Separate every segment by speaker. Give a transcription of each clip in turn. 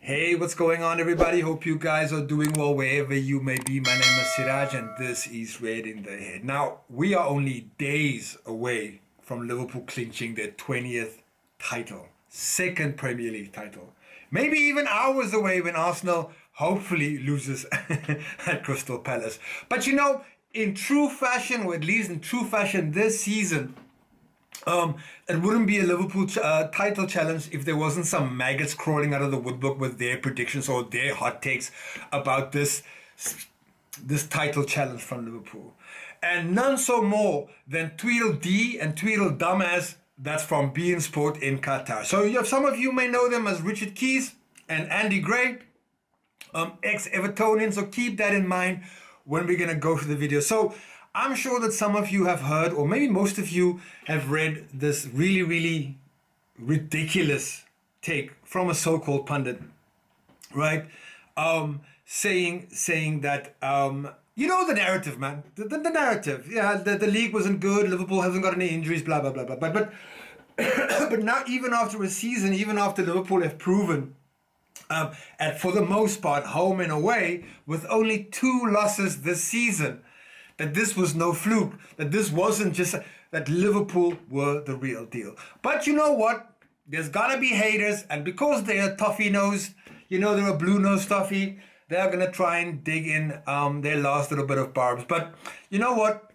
Speaker 1: Hey, what's going on, everybody? Hope you guys are doing well wherever you may be. My name is Siraj, and this is Red in the Head. Now, we are only days away from Liverpool clinching their 20th title, second Premier League title. Maybe even hours away when Arsenal hopefully loses at Crystal Palace. But you know, in true fashion, or at least in true fashion this season, it wouldn't be a Liverpool title challenge if there wasn't some maggots crawling out of the woodwork with their predictions or their hot takes about this title challenge from Liverpool. And none so more than Tweedledee and Tweedledumbass, that's from beIN Sport in Qatar. So you have, some of you may know them as Richard Keys and Andy Gray, ex-Evertonians, so keep that in mind when we're going to go through the video. So I'm sure that some of you have heard, or maybe most of you have read this really, really ridiculous take from a so-called pundit, right? Saying that, you know, the narrative, man, the narrative. Yeah, the league wasn't good. Liverpool hasn't got any injuries, blah, blah, blah, blah. But now, even after a season, even after Liverpool have proven, and for the most part, home and away, with only 2 losses this season, that this was no fluke, that this wasn't just, that Liverpool were the real deal. But you know what? There's gotta be haters, and because they're toffee-nosed, you know, they're a blue-nosed toffee, they're gonna try and dig in their last little bit of barbs. But you know what?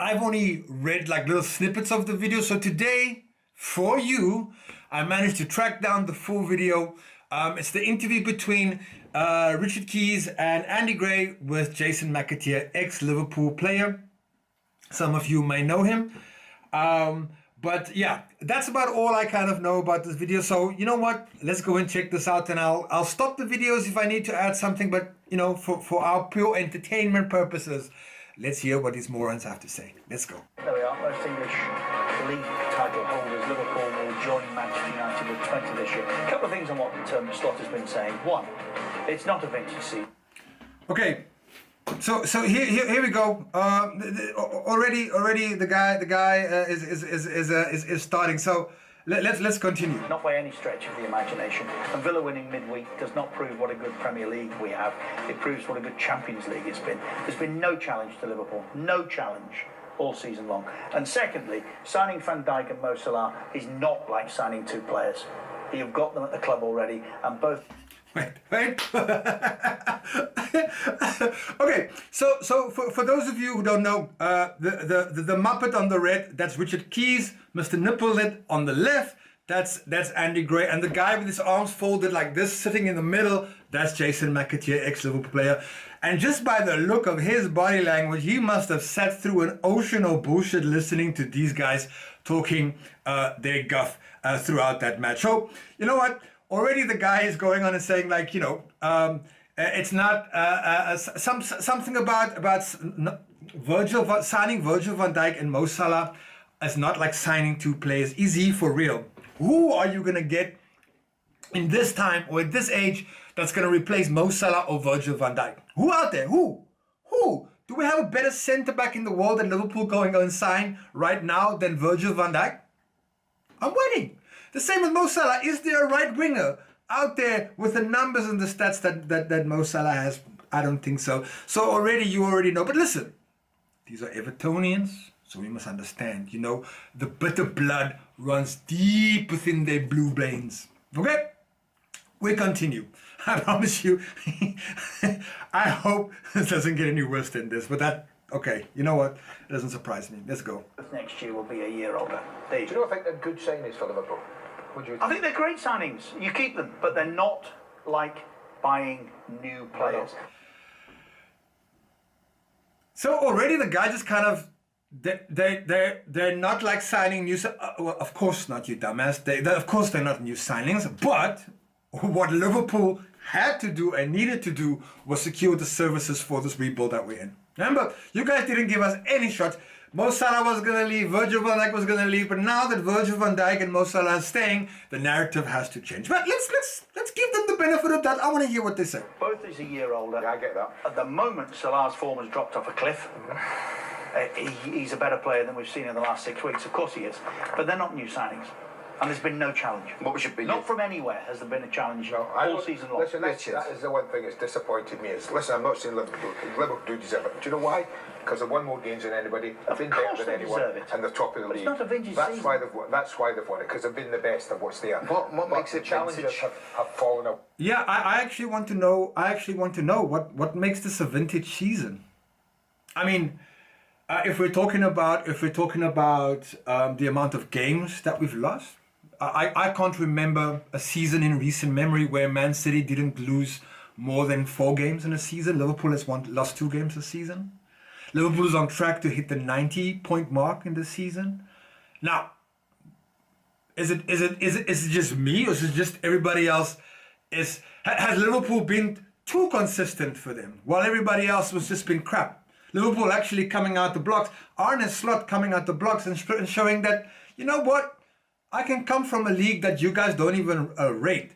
Speaker 1: I've only read like little snippets of the video, so today, for you, I managed to track down the full video. It's the interview between Richard Keys and Andy Gray with Jason McAteer, ex-Liverpool player. Some of you may know him. But yeah, that's about all I kind of know about this video. So you know what? Let's go and check this out, and I'll stop the videos if I need to add something. But you know, for our pure entertainment purposes, let's hear what these morons have to say. Let's go.
Speaker 2: There we are, most English league title holders. Liverpool will join Manchester United with 20 this year. A couple of things on what Slot has been saying. One, it's not a vintage season.
Speaker 1: Okay, so here we go. Already the guy is starting. So let's continue.
Speaker 2: Not by any stretch of the imagination. And Villa winning midweek does not prove what a good Premier League we have. It proves what a good Champions League it's been. There's been no challenge to Liverpool. No challenge all season long. And secondly, signing Van Dijk and Mo Salah is not like signing 2 players. You've got them at the club already, and both...
Speaker 1: Wait. Okay, so for those of you who don't know, the Muppet on the red, that's Richard Keys. Mr. Nipplehead on the left, that's Andy Gray, and the guy with his arms folded like this, sitting in the middle, that's Jason McAteer, ex-Liverpool player. And just by the look of his body language, he must have sat through an ocean of bullshit listening to these guys talking their guff throughout that match. So, you know what? Already the guy is going on and saying, like, you know, it's not something about signing Virgil van Dijk and Mo Salah is not like signing 2 players. Is he for real? Who are you gonna get in this time or at this age that's gonna replace Mo Salah or Virgil van Dijk? Who out there? Who? Do we have a better centre back in the world that Liverpool going and sign right now than Virgil van Dijk? I'm waiting. The same with Mo Salah. Is there a right winger out there with the numbers and the stats that Mo Salah has? I don't think so. So you already know. But listen, these are Evertonians, so we must understand, you know, the bitter blood runs deep within their blue veins. Okay? We continue. I promise you, I hope it doesn't get any worse than this. But that, okay, you know what? It doesn't surprise me. Let's go.
Speaker 2: Next year will be a year older.
Speaker 3: Do you know what I think a good sign is for Liverpool?
Speaker 2: I think they're great signings. You keep them, but they're not like buying new players.
Speaker 1: So already the guy just kind of, they're not like signing new. Well, of course not, you dumbass. Of course they're not new signings. But what Liverpool had to do and needed to do was secure the services for this rebuild that we're in. Remember, you guys didn't give us any shots. Mo Salah was going to leave, Virgil van Dijk was going to leave, but now that Virgil van Dijk and Mo Salah are staying, the narrative has to change. But let's give them the benefit of that. I want to hear what they say.
Speaker 2: Both is a year older.
Speaker 3: Yeah, I get that.
Speaker 2: At the moment, Salah's form has dropped off a cliff. He's a better player than we've seen in the last 6 weeks. Of course he is. But they're not new signings. And there's been no challenge.
Speaker 4: What should be
Speaker 2: Not from anywhere has there been a challenge
Speaker 3: No,
Speaker 2: all season long.
Speaker 3: Listen, that is the one thing that's disappointed me. Listen, I'm not saying Liverpool do deserve it. Do you know why? Because they've won more games than anybody. They've been better than anyone, and they're top of the league.
Speaker 2: It's not a vintage season.
Speaker 3: That's why they've won it, because they've been the best of what's there.
Speaker 4: What makes it
Speaker 3: challengers
Speaker 4: vintage?
Speaker 3: have fallen out.
Speaker 1: Yeah, I actually want to know. What makes this a vintage season. I mean, if we're talking about the amount of games that we've lost, I can't remember a season in recent memory where Man City didn't lose more than 4 games in a season. Liverpool has lost 2 games a season. Liverpool is on track to hit the 90-point mark in this season. Now, is it just me, or is it just everybody else? Has Liverpool been too consistent for them, while everybody else was just been crap? Liverpool actually coming out the blocks, Arne Slot coming out the blocks and showing that, you know what, I can come from a league that you guys don't even rate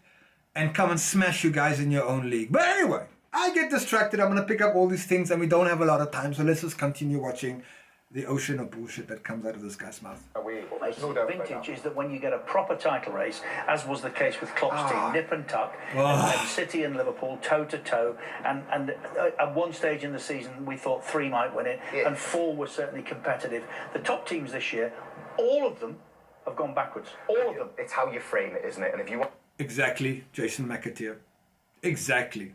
Speaker 1: and come and smash you guys in your own league. But anyway, I get distracted. I'm going to pick up all these things and we don't have a lot of time. So let's just continue watching the ocean of bullshit that comes out of this guy's mouth.
Speaker 2: What makes it vintage is that when you get a proper title race, as was the case with Klopp's team, nip and tuck, and City and Liverpool toe-to-toe, and at one stage in the season we thought 3 might win it, and 4 were certainly competitive. The top teams this year, all of them have gone backwards. All of them.
Speaker 4: It's how you frame it, isn't it? And if you want...
Speaker 1: Exactly, Jason McAteer. Exactly.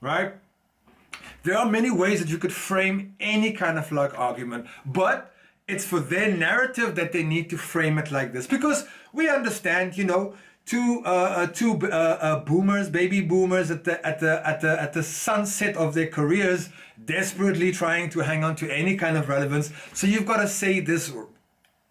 Speaker 1: Right? There are many ways that you could frame any kind of like argument, but it's for their narrative that they need to frame it like this, because we understand, you know, two boomers, baby boomers at the sunset of their careers, desperately trying to hang on to any kind of relevance. So you've got to say this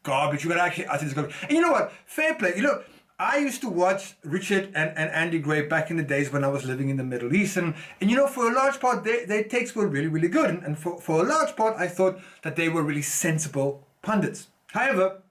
Speaker 1: garbage. You got to actually utter this garbage. And you know what? Fair play. You know, I used to watch Richard and Andy Gray back in the days when I was living in the Middle East. And you know, for a large part, their takes were really, really good. And for a large part, I thought that they were really sensible pundits. However,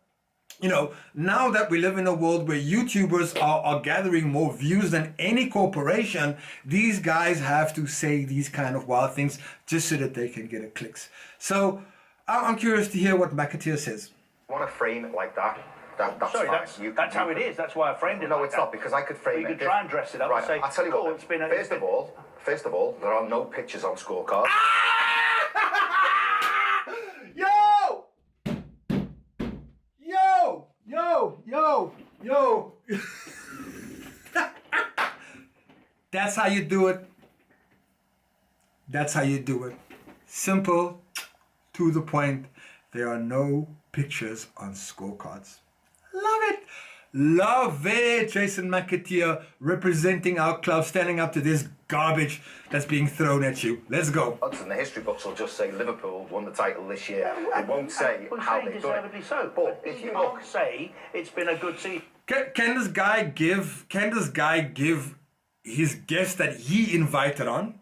Speaker 1: you know, now that we live in a world where YouTubers are gathering more views than any corporation, these guys have to say these kind of wild things just so that they can get a clicks. So I'm curious to hear what McAteer says.
Speaker 4: Want to frame it like that? That's
Speaker 2: Sorry,
Speaker 4: fine.
Speaker 2: that's how it is. That's why I framed it.
Speaker 4: No,
Speaker 2: like
Speaker 4: it's
Speaker 2: that.
Speaker 4: not, because I could frame
Speaker 2: you
Speaker 4: it.
Speaker 2: You could try and dress it up and say,
Speaker 4: I'll tell you
Speaker 2: oh,
Speaker 4: what.
Speaker 2: it's been a,
Speaker 4: First of all, there are no pictures on scorecards.
Speaker 1: Yo! That's how you do it. That's how you do it. Simple, to the point. There are no pictures on scorecards. Love it. Love it. Jason McAteer representing our club, standing up to this garbage that's being thrown at you. Let's go.
Speaker 4: And the history books will just say Liverpool won the title this year. It won't say how they've done it.
Speaker 2: So, but if you can't say it's been a good season.
Speaker 1: Can this guy give his guest that he invited on?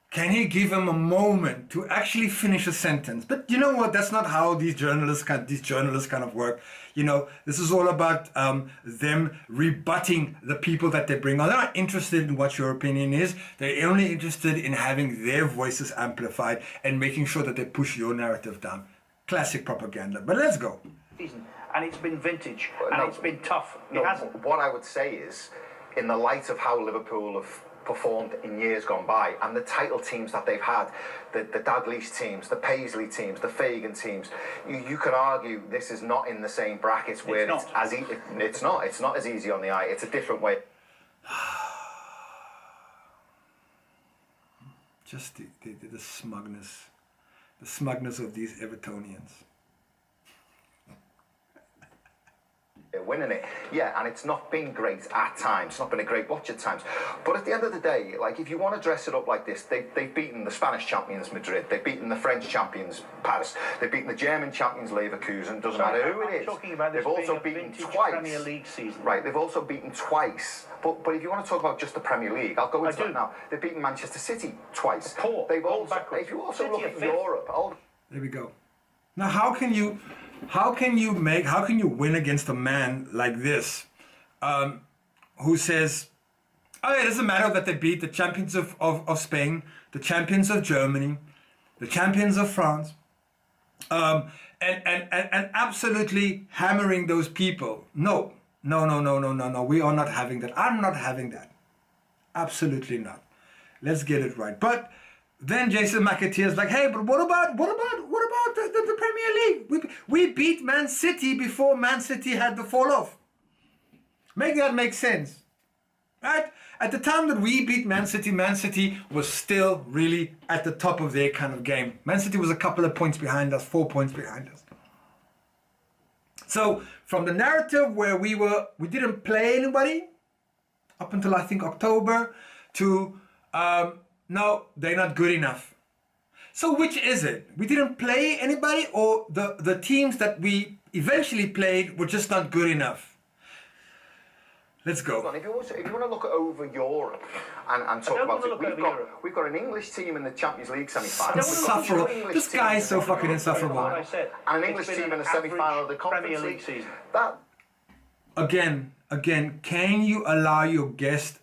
Speaker 1: Can he give him a moment to actually finish a sentence? But you know what? That's not how these journalists kind of work. You know, this is all about them rebutting the people that they bring on. They're not interested in what your opinion is. They're only interested in having their voices amplified and making sure that they push your narrative down. Classic propaganda. But let's go.
Speaker 2: And it's been vintage, and it's been tough.
Speaker 4: What I would say is, in the light of how Liverpool have performed in years gone by, and the title teams that they've had, the Dalglish teams, the Paisley teams, the Fagan teams, you can argue this is not in the same brackets where it's not as easy on the eye. It's a different way.
Speaker 1: Just the smugness of these Evertonians.
Speaker 4: They're winning it, yeah, and it's not been great at times. It's not been a great watch at times. But at the end of the day, like, if you want to dress it up like this, they've beaten the Spanish champions Madrid, they've beaten the French champions Paris, they've beaten the German champions Leverkusen. Doesn't matter who it is. They've also beaten twice.
Speaker 2: Premier League season.
Speaker 4: Right, they've also beaten twice. But if you want to talk about just the Premier League, I'll go into that now. They've beaten Manchester City twice. They've also, if you also look at Europe,
Speaker 1: there we go. Now, how can you win against a man like this, who says, oh, it doesn't matter that they beat the champions of Spain, the champions of Germany, the champions of France, and absolutely hammering those people. No, No. We are not having that. I'm not having that. Absolutely not. Let's get it right. But then Jason McAteer is like, hey, but what about the Premier League? We beat Man City before Man City had the fall off. Make that make sense. Right? At the time that we beat Man City was still really at the top of their kind of game. Man City was a couple of points behind us, 4 points behind us. So from the narrative where we didn't play anybody up until I think October to no, they're not good enough. So which is it? We didn't play anybody, or the teams that we eventually played were just not good enough? Let's go.
Speaker 4: If you want to look over Europe and talk about it, we've got an English team in the Champions League semi-final.
Speaker 1: Insufferable. This guy is so fucking insufferable.
Speaker 4: And an English team in the semi-final of the Conference League season.
Speaker 1: Again, can you allow your guest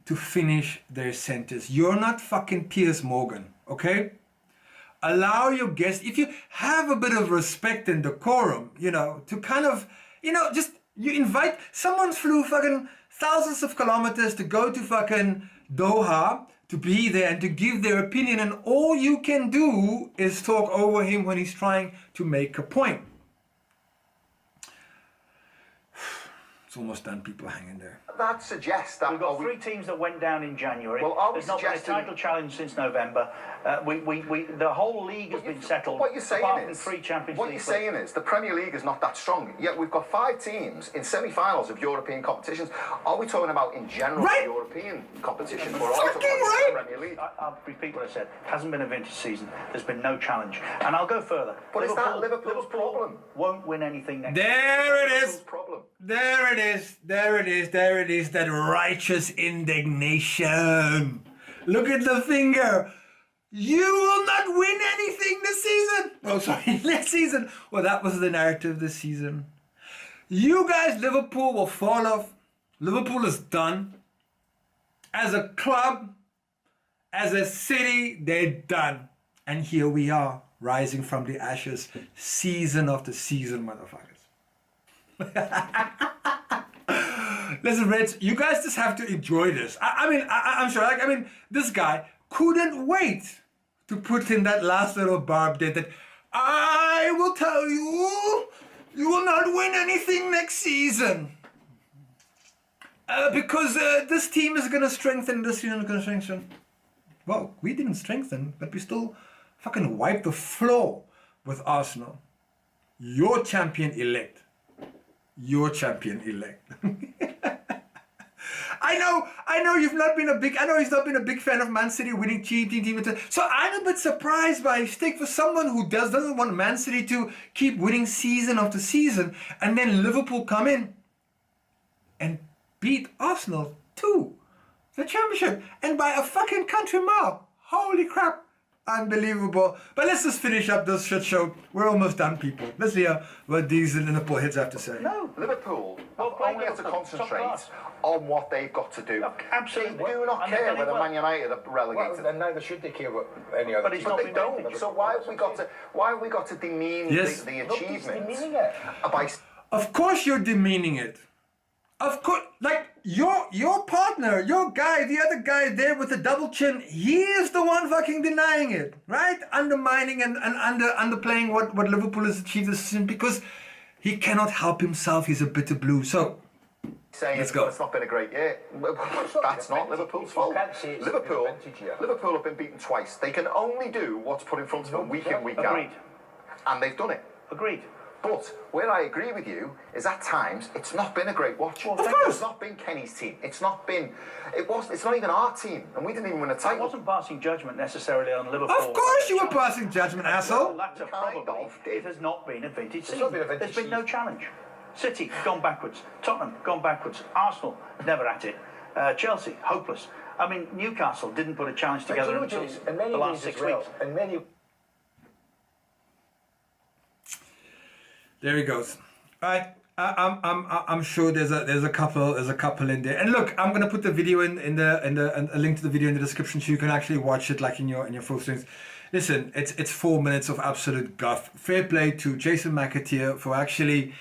Speaker 1: to finish their sentence? You're not fucking Piers Morgan, okay? Allow your guest, if you have a bit of respect and decorum, to kind of, just, you invite, someone flew fucking thousands of kilometers to go to fucking Doha to be there and to give their opinion, and all you can do is talk over him when he's trying to make a point. It's almost done, people hanging there.
Speaker 4: That suggests that...
Speaker 2: We've got 3 teams that went down in January.
Speaker 4: Well,
Speaker 2: there's not been a title challenge since November. The whole league has been settled.
Speaker 4: What you're saying
Speaker 2: apart
Speaker 4: is...
Speaker 2: from 3 Champions
Speaker 4: What
Speaker 2: League
Speaker 4: you're saying is the Premier League is not that strong. Yet we've got 5 teams in semi-finals of European competitions. Are we talking about in general European competition? Or are we talking about the Premier League?
Speaker 2: I'll repeat what I said. It hasn't been a vintage season. There's been no challenge. And I'll go further.
Speaker 4: But is that Liverpool's problem?
Speaker 2: Won't win anything next
Speaker 1: There it is.
Speaker 4: Problem.
Speaker 1: There it is, that righteous indignation. Look at the finger. You will not win anything this season. Oh, sorry, next season. Well, that was the narrative this season. You guys, Liverpool, will fall off. Liverpool is done. As a club, as a city, they're done. And here we are, rising from the ashes, season after season, motherfuckers. Listen, Reds, you guys just have to enjoy this. I'm sure. This guy couldn't wait to put in that last little barb there that I will tell you, you will not win anything next season. Because this team is going to strengthen, this team is going to strengthen. Well, we didn't strengthen, but we still fucking wiped the floor with Arsenal. Your champion-elect. Your champion-elect. I know he's not been a big fan of Man City winning team. So I'm a bit surprised by his take for someone who doesn't want Man City to keep winning season after season, and then Liverpool come in and beat Arsenal to the championship, and by a fucking country mile. Holy crap. Unbelievable. But let's just finish up this shit show. We're almost done, people. Let's hear what these Liverpool heads have to say.
Speaker 4: No, Liverpool only have to concentrate on what they've got to do.
Speaker 2: Absolutely.
Speaker 4: They do not care whether Man United are relegated.
Speaker 3: And neither should they care about any other team.
Speaker 4: But they don't. So why have we got to demean the achievements?
Speaker 1: Of course you're demeaning it. Of course, like your partner, your guy, the other guy there with the double chin, he is the one fucking denying it, right? Undermining and underplaying what Liverpool has achieved this season because he cannot help himself. He's a bitter blue. So let's go.
Speaker 4: It's not been a great year. That's not Liverpool's fault. Liverpool have been beaten twice. They can only do what's put in front of them week in, week out.
Speaker 2: Agreed.
Speaker 4: And they've done it.
Speaker 2: Agreed.
Speaker 4: But where I agree with you is at times it's not been a great watch.
Speaker 1: Of course.
Speaker 4: It's not been Kenny's team. It's not even our team, and we didn't even win a title.
Speaker 2: I wasn't passing judgment necessarily on Liverpool.
Speaker 1: Of course you were passing judgment, asshole.
Speaker 2: Latter probably. It has not been a vintage season.
Speaker 3: not been a vintage
Speaker 2: There's been no challenge. City gone backwards. Tottenham gone backwards. Arsenal never at it. Chelsea hopeless. I mean, Newcastle didn't put a challenge together until the last 6 weeks.
Speaker 1: There he goes. All right, I'm sure there's a couple in there. And look, I'm gonna put the video in a link to the video in the description so you can actually watch it like in your full strength. Listen, it's 4 minutes of absolute guff. Fair play to Jason McAteer for actually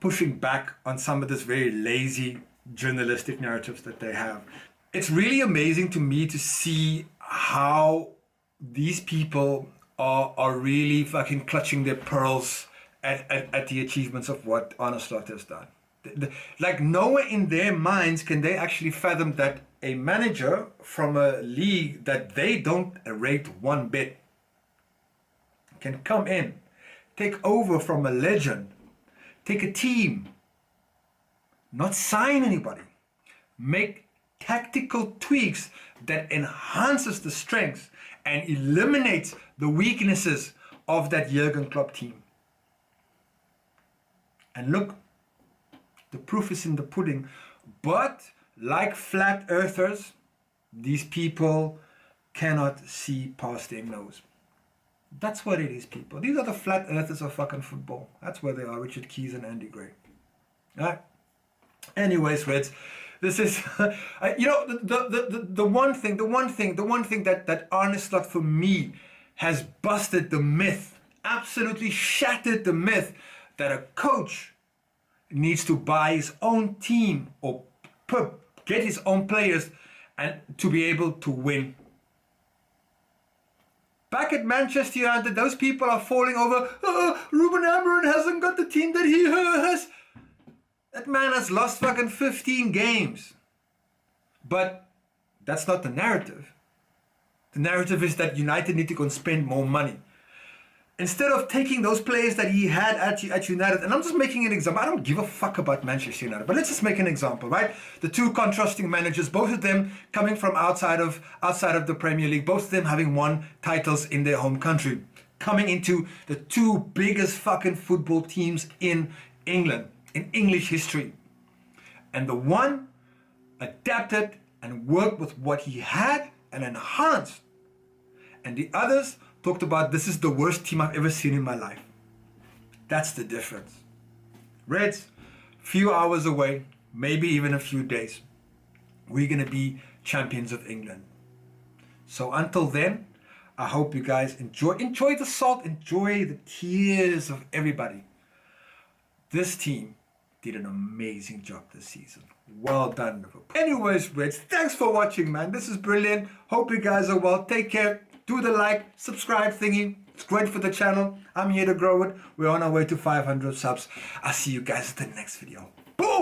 Speaker 1: pushing back on some of this very lazy journalistic narratives that they have. It's really amazing to me to see how these people are really fucking clutching their pearls at the achievements of what Arne Slot has done. Like nowhere in their minds can they actually fathom that a manager from a league that they don't rate one bit can come in, take over from a legend, take a team, not sign anybody, make tactical tweaks that enhances the strengths and eliminates the weaknesses of that Jurgen Klopp team. And look, the proof is in the pudding. But like flat earthers, these people cannot see past their nose. That's what it is, people. These are the flat earthers of fucking football. That's where they are, Richard Keys and Andy Gray. All right. Anyways, Reds, this is, the one thing that Arne Slot for me has busted the myth, absolutely shattered the myth that a coach needs to buy his own team or get his own players and to be able to win. Back at Manchester United, those people are falling over. Ruben Amorim hasn't got the team that he has. That man has lost fucking 15 games. But that's not the narrative. The narrative is that United need to go and spend more money. Instead of taking those players that he had at United, and I'm just making an example. I don't give a fuck about Manchester United, but let's just make an example, right? The two contrasting managers, both of them coming from outside of the Premier League, both of them having won titles in their home country, coming into the two biggest fucking football teams in England, in English history. And the one adapted and worked with what he had and enhanced. And the others talked about, this is the worst team I've ever seen in my life. That's the difference. Reds, few hours away, maybe even a few days, we're going to be champions of England. So until then, I hope you guys enjoy the salt, enjoy the tears of everybody. This team did an amazing job this season. Well done, Liverpool. Anyways, Reds, thanks for watching, man. This is brilliant. Hope you guys are well. Take care. Do the like, subscribe thingy. It's great for the channel. I'm here to grow it. We're on our way to 500 subs. I'll see you guys at the next video.